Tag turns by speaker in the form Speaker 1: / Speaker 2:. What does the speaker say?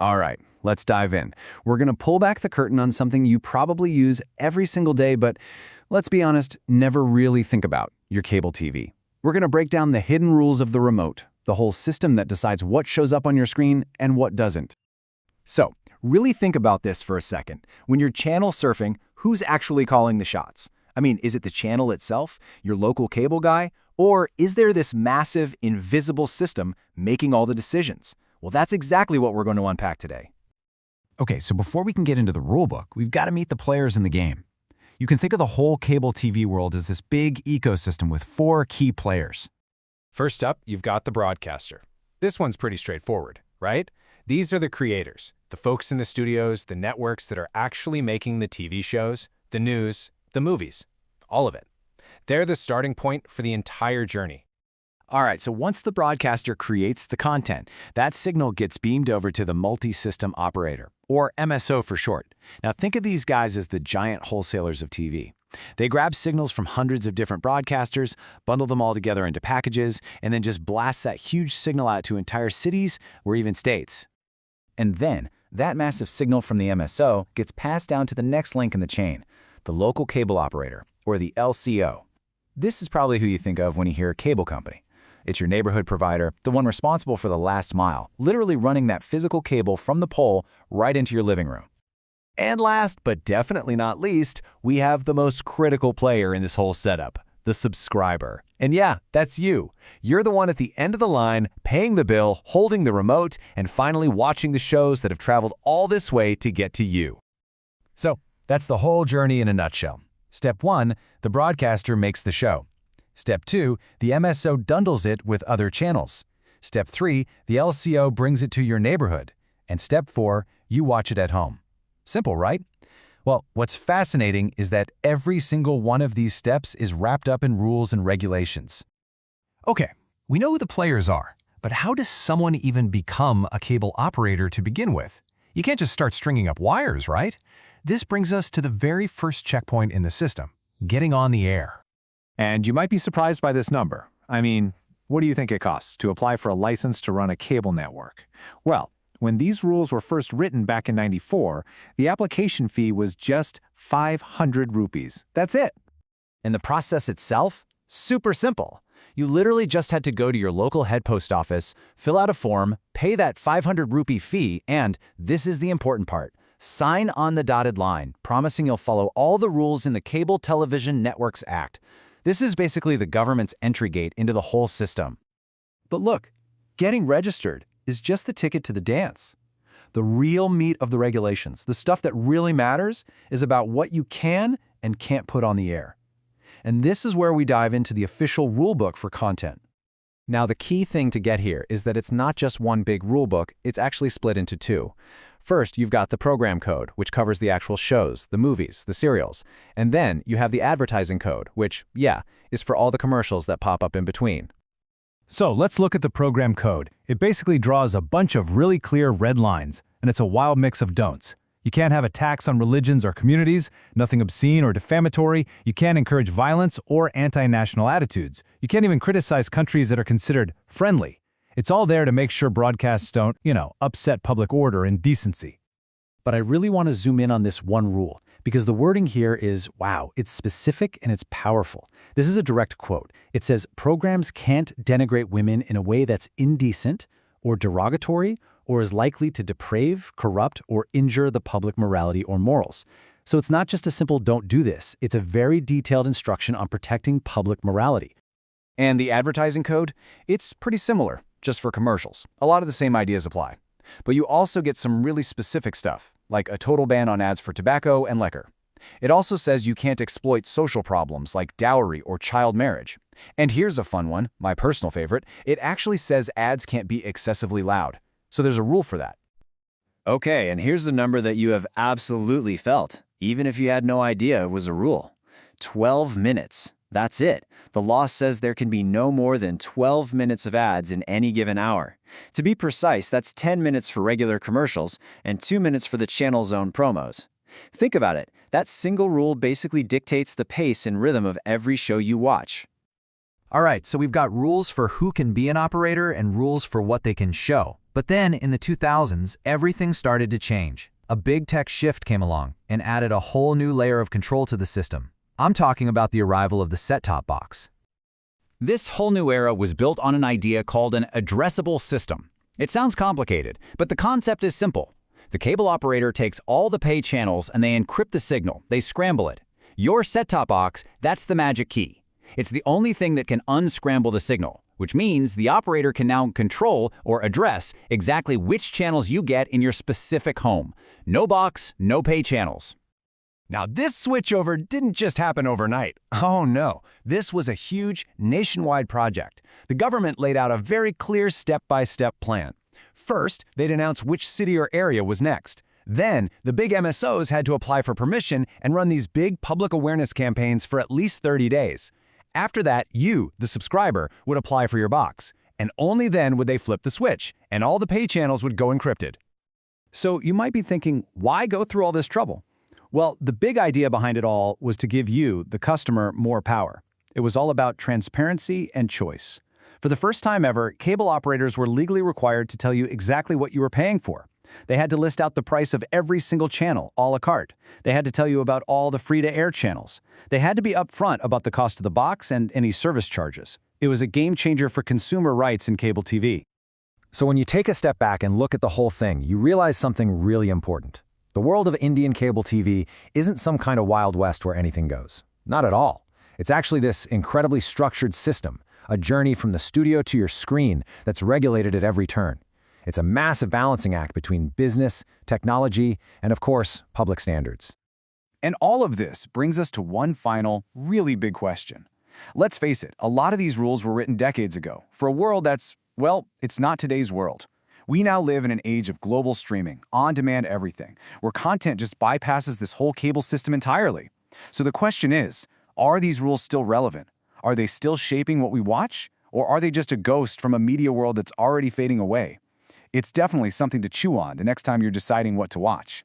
Speaker 1: All right, let's dive in. We're going to pull back the curtain on something you probably use every single day, but let's be honest, never really think about, your cable TV. We're going to break down the hidden rules of the remote, the whole system that decides what shows up on your screen and what doesn't.
Speaker 2: So, really think about this for a second. When you're channel surfing, who's actually calling the shots? I mean, is it the channel itself, your local cable guy, or is there this massive, invisible system making all the decisions? Well, that's exactly what we're going to unpack today.
Speaker 1: Okay, so before we can get into the rulebook, we've got to meet the players in the game. You can think of the whole cable TV world as this big ecosystem with 4 key players.
Speaker 3: First up, you've got the broadcaster. This one's pretty straightforward, right? These are the creators, the folks in the studios, the networks that are actually making the TV shows, the news, the movies, all of it. They're the starting point for the entire journey.
Speaker 2: All right, so once the broadcaster creates the content, that signal gets beamed over to the multi-system operator, or MSO for short. Now think of these guys as the giant wholesalers of TV. They grab signals from hundreds of different broadcasters, bundle them all together into packages, and then just blast that huge signal out to entire cities or even states.
Speaker 4: And then, that massive signal from the MSO gets passed down to the next link in the chain, the local cable operator, or the LCO. This is probably who you think of when you hear a cable company. It's your neighborhood provider, the one responsible for the last mile, literally running that physical cable from the pole right into your living room.
Speaker 2: And last, but definitely not least, we have the most critical player in this whole setup, the subscriber. And yeah, that's you. You're the one at the end of the line, paying the bill, holding the remote, and finally watching the shows that have traveled all this way to get to you. So, that's the whole journey in a nutshell. Step 1, the broadcaster makes the show. Step 2, the MSO bundles it with other channels. Step 3, the LCO brings it to your neighborhood. And Step 4, you watch it at home. Simple, right? Well, what's fascinating is that every single one of these steps is wrapped up in rules and regulations.
Speaker 1: Okay, we know who the players are, but how does someone even become a cable operator to begin with? You can't just start stringing up wires, right? This brings us to the very first checkpoint in the system, getting on the air.
Speaker 2: And you might be surprised by this number. I mean, what do you think it costs to apply for a license to run a cable network? Well, when these rules were first written back in '94, the application fee was just 500 rupees. That's it.
Speaker 4: And the process itself? Super simple. You literally just had to go to your local head post office, fill out a form, pay that 500 rupee fee, and, this is the important part, sign on the dotted line, promising you'll follow all the rules in the Cable Television Networks Act. This is basically the government's entry gate into the whole system.
Speaker 1: But look, getting registered is just the ticket to the dance. The real meat of the regulations, the stuff that really matters, is about what you can and can't put on the air. And this is where we dive into the official rulebook for content.
Speaker 4: Now, the key thing to get here is that it's not just one big rulebook, it's actually split into 2. First, you've got the program code, which covers the actual shows, the movies, the serials. And then you have the advertising code, which, yeah, is for all the commercials that pop up in between.
Speaker 2: So let's look at the program code. It basically draws a bunch of really clear red lines, and it's a wild mix of don'ts. You can't have attacks on religions or communities, nothing obscene or defamatory, you can't encourage violence or anti-national attitudes. You can't even criticize countries that are considered friendly. It's all there to make sure broadcasts don't, upset public order and decency.
Speaker 1: But I really want to zoom in on this one rule, because the wording here is, wow, it's specific and it's powerful. This is a direct quote. It says, programs can't denigrate women in a way that's indecent or derogatory or is likely to deprave, corrupt, or injure the public morality or morals. So it's not just a simple don't do this, it's a very detailed instruction on protecting public morality.
Speaker 4: And the advertising code? It's pretty similar, just for commercials. A lot of the same ideas apply. But you also get some really specific stuff, like a total ban on ads for tobacco and liquor. It also says you can't exploit social problems like dowry or child marriage. And here's a fun one, my personal favorite. It actually says ads can't be excessively loud. So there's a rule for that.
Speaker 5: Okay, and here's the number that you have absolutely felt, even if you had no idea it was a rule. 12 minutes. That's it. The law says there can be no more than 12 minutes of ads in any given hour. To be precise, that's 10 minutes for regular commercials and 2 minutes for the channel's own promos. Think about it. That single rule basically dictates the pace and rhythm of every show you watch.
Speaker 1: All right, so we've got rules for who can be an operator and rules for what they can show.
Speaker 4: But then, in the 2000s, everything started to change. A big tech shift came along and added a whole new layer of control to the system. I'm talking about the arrival of the set-top box.
Speaker 6: This whole new era was built on an idea called an addressable system. It sounds complicated, but the concept is simple. The cable operator takes all the pay channels and they encrypt the signal. They scramble it. Your set-top box, that's the magic key. It's the only thing that can unscramble the signal, which means the operator can now control or address exactly which channels you get in your specific home. No box, no pay channels.
Speaker 2: Now, this switchover didn't just happen overnight. Oh no, this was a huge nationwide project. The government laid out a very clear step-by-step plan. First, they'd announce which city or area was next. Then, the big MSOs had to apply for permission and run these big public awareness campaigns for at least 30 days. After that, you, the subscriber, would apply for your box. And only then would they flip the switch, and all the pay channels would go encrypted.
Speaker 1: So you might be thinking, why go through all this trouble? Well, the big idea behind it all was to give you, the customer, more power. It was all about transparency and choice. For the first time ever, cable operators were legally required to tell you exactly what you were paying for. They had to list out the price of every single channel, a la carte. They had to tell you about all the free-to-air channels. They had to be upfront about the cost of the box and any service charges. It was a game changer for consumer rights in cable TV.
Speaker 4: So when you take a step back and look at the whole thing, you realize something really important. The world of Indian cable TV isn't some kind of Wild West where anything goes. Not at all. It's actually this incredibly structured system, a journey from the studio to your screen that's regulated at every turn. It's a massive balancing act between business, technology, and of course, public standards.
Speaker 7: And all of this brings us to one final, really big question. Let's face it, a lot of these rules were written decades ago for a world that's, well, it's not today's world. We now live in an age of global streaming, on-demand everything, where content just bypasses this whole cable system entirely. So the question is, are these rules still relevant? Are they still shaping what we watch? Or are they just a ghost from a media world that's already fading away? It's definitely something to chew on the next time you're deciding what to watch.